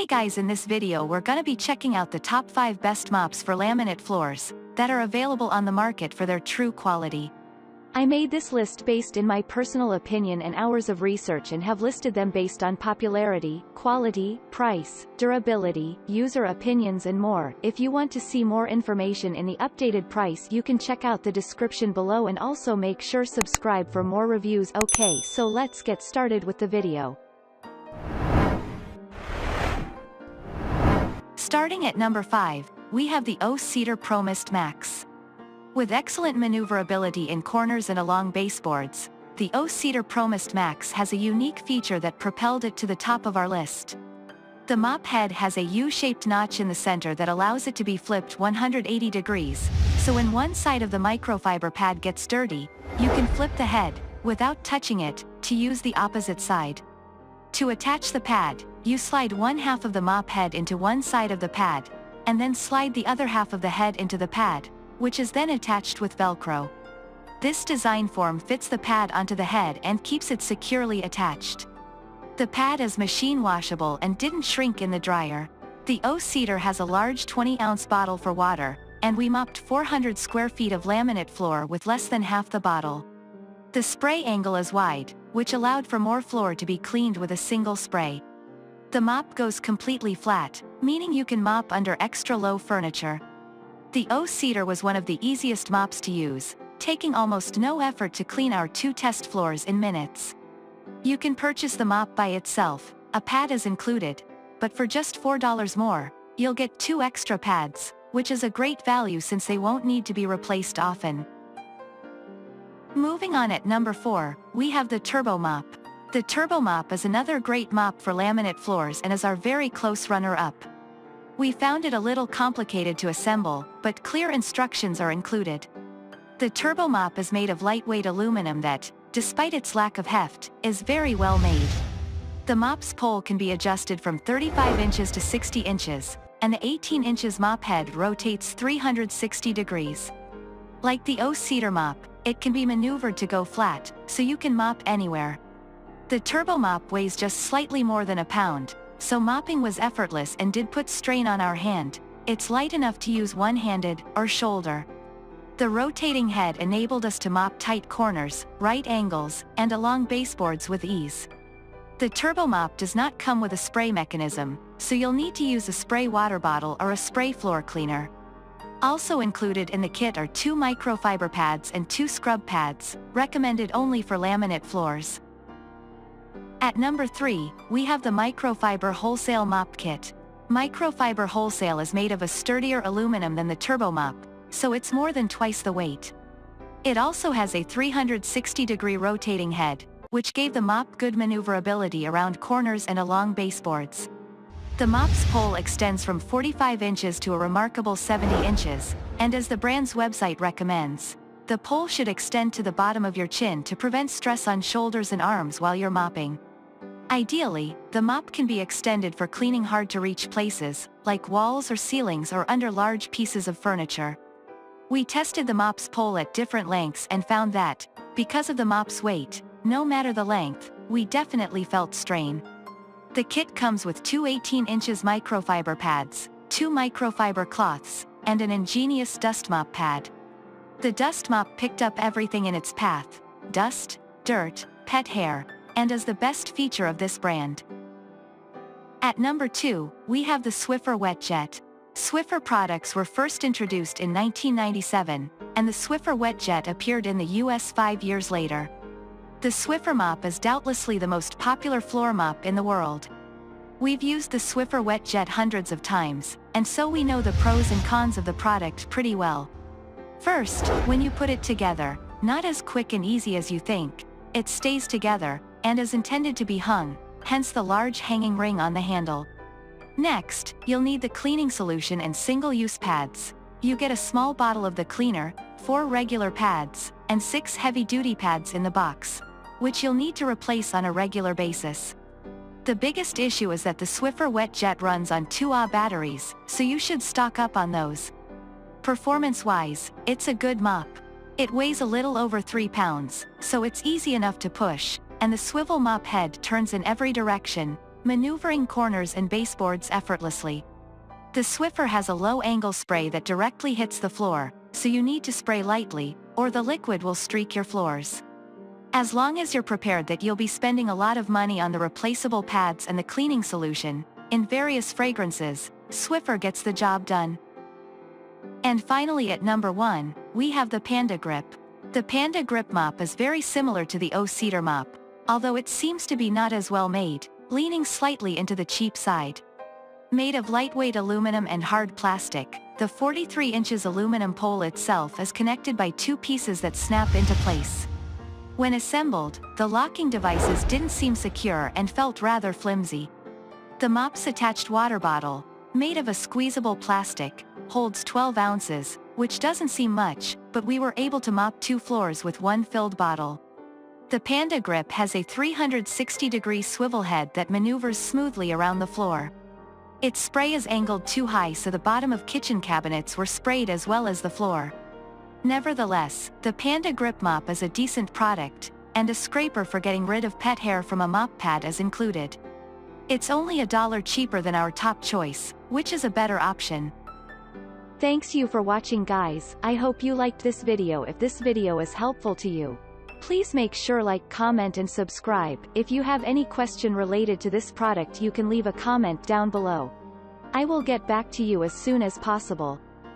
Hey guys, in this video we're gonna be checking out the top 5 best mops for laminate floors that are available on the market for their true quality. I made this list based in my personal opinion and hours of research and have listed them based on popularity, quality, price, durability, user opinions and more. If you want to see more information in the updated price, you can check out the description below and also make sure subscribe for more reviews. Okay, so let's get started with the video. Starting at number 5, we have the OSEEDAR ProMist MAX. With excellent maneuverability in corners and along baseboards, the OSEEDAR ProMist MAX has a unique feature that propelled it to the top of our list. The mop head has a U-shaped notch in the center that allows it to be flipped 180 degrees, so when one side of the microfiber pad gets dirty, you can flip the head, without touching it, to use the opposite side. To attach the pad, you slide one half of the mop head into one side of the pad, and then slide the other half of the head into the pad, which is then attached with Velcro. This design form fits the pad onto the head and keeps it securely attached. The pad is machine washable and didn't shrink in the dryer. The OSEEDAR has a large 20-ounce bottle for water, and we mopped 400 square feet of laminate floor with less than half the bottle. The spray angle is wide, which allowed for more floor to be cleaned with a single spray. The mop goes completely flat, meaning you can mop under extra low furniture. The OSEEDAR was one of the easiest mops to use, taking almost no effort to clean our 2 test floors in minutes. You can purchase the mop by itself, a pad is included, but for just $4 more, you'll get 2 extra pads, which is a great value since they won't need to be replaced often. Moving on at number 4, we have the Turbo Mop. The Turbo Mop is another great mop for laminate floors and is our very close runner-up. We found it a little complicated to assemble, but clear instructions are included. The Turbo Mop is made of lightweight aluminum that, despite its lack of heft, is very well made. The mop's pole can be adjusted from 35 inches to 60 inches, and the 18 inches mop head rotates 360 degrees. Like the OSEEDAR mop, it can be maneuvered to go flat, so you can mop anywhere. The Turbo Mop weighs just slightly more than a pound, so mopping was effortless and did put strain on our hand. It's light enough to use one-handed, or shoulder. The rotating head enabled us to mop tight corners, right angles, and along baseboards with ease. The Turbo Mop does not come with a spray mechanism, so you'll need to use a spray water bottle or a spray floor cleaner. Also included in the kit are 2 microfiber pads and 2 scrub pads, recommended only for laminate floors. At number 3, we have the Microfiber Wholesale Mop Kit. Microfiber Wholesale is made of a sturdier aluminum than the Turbo Mop, so it's more than twice the weight. It also has a 360-degree rotating head, which gave the mop good maneuverability around corners and along baseboards. The mop's pole extends from 45 inches to a remarkable 70 inches, and as the brand's website recommends, the pole should extend to the bottom of your chin to prevent stress on shoulders and arms while you're mopping. Ideally, the mop can be extended for cleaning hard-to-reach places, like walls or ceilings or under large pieces of furniture. We tested the mop's pole at different lengths and found that, because of the mop's weight, no matter the length, we definitely felt strain. The kit comes with 2 18 inches microfiber pads, 2 microfiber cloths, and an ingenious dust mop pad. The dust mop picked up everything in its path: dust, dirt, pet hair, and is the best feature of this brand. At number 2, we have the Swiffer WetJet. Swiffer products were first introduced in 1997, and the Swiffer WetJet appeared in the US 5 years later. The Swiffer mop is doubtlessly the most popular floor mop in the world. We've used the Swiffer WetJet hundreds of times, and so we know the pros and cons of the product pretty well. First, when you put it together, not as quick and easy as you think. It stays together, and is intended to be hung, hence the large hanging ring on the handle. Next, you'll need the cleaning solution and single-use pads. You get a small bottle of the cleaner, 4 regular pads, and 6 heavy-duty pads in the box, which you'll need to replace on a regular basis. The biggest issue is that the Swiffer WetJet runs on 2Ah batteries, so you should stock up on those. Performance-wise, it's a good mop. It weighs a little over 3 pounds, so it's easy enough to push, and the swivel mop head turns in every direction, maneuvering corners and baseboards effortlessly. The Swiffer has a low-angle spray that directly hits the floor, so you need to spray lightly, or the liquid will streak your floors. As long as you're prepared that you'll be spending a lot of money on the replaceable pads and the cleaning solution, in various fragrances, Swiffer gets the job done. And finally at number 1, we have the Panda Grip. The Panda Grip mop is very similar to the OSEEDAR mop, although it seems to be not as well made, leaning slightly into the cheap side. Made of lightweight aluminum and hard plastic, the 43 inches aluminum pole itself is connected by 2 pieces that snap into place. When assembled, the locking devices didn't seem secure and felt rather flimsy. The mop's attached water bottle, made of a squeezable plastic, holds 12 ounces, which doesn't seem much, but we were able to mop 2 floors with one filled bottle. The Panda Grip has a 360-degree swivel head that maneuvers smoothly around the floor. Its spray is angled too high so the bottom of kitchen cabinets were sprayed as well as the floor. Nevertheless, the Panda Grip mop is a decent product, and a scraper for getting rid of pet hair from a mop pad is included. It's only $1 cheaper than our top choice, which is a better option. Thanks you for watching guys, I hope you liked this video. If this video is helpful to you, please make sure like, comment and subscribe. If you have any question related to this product you can leave a comment down below. I will get back to you as soon as possible.